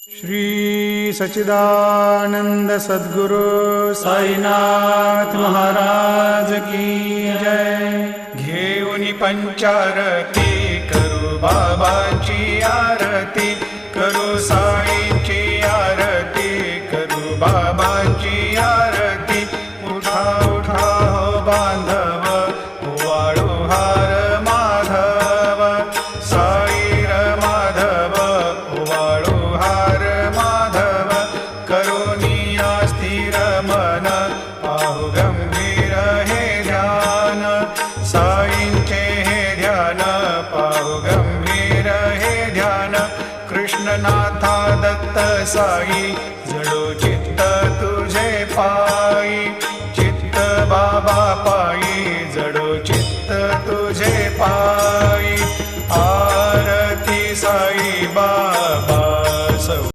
श्री सच्चिदानंद सद्गुरु साईनाथ महाराज की जय। घेऊनी पंचारती करू बाबांची आरती, करू साईंची आरती, करू बाबांची आरती। उठा उठा हो बांधव, वाळू हार माधव, साईर माधव, वाळू हार माधव। करुणिया स्थिर मन, पाहु गंभीर हे ध्यान, साईंचे हे ध्यान, पाहु गंभीर हे ध्यान। कृष्णनाथा दत्त साई जडो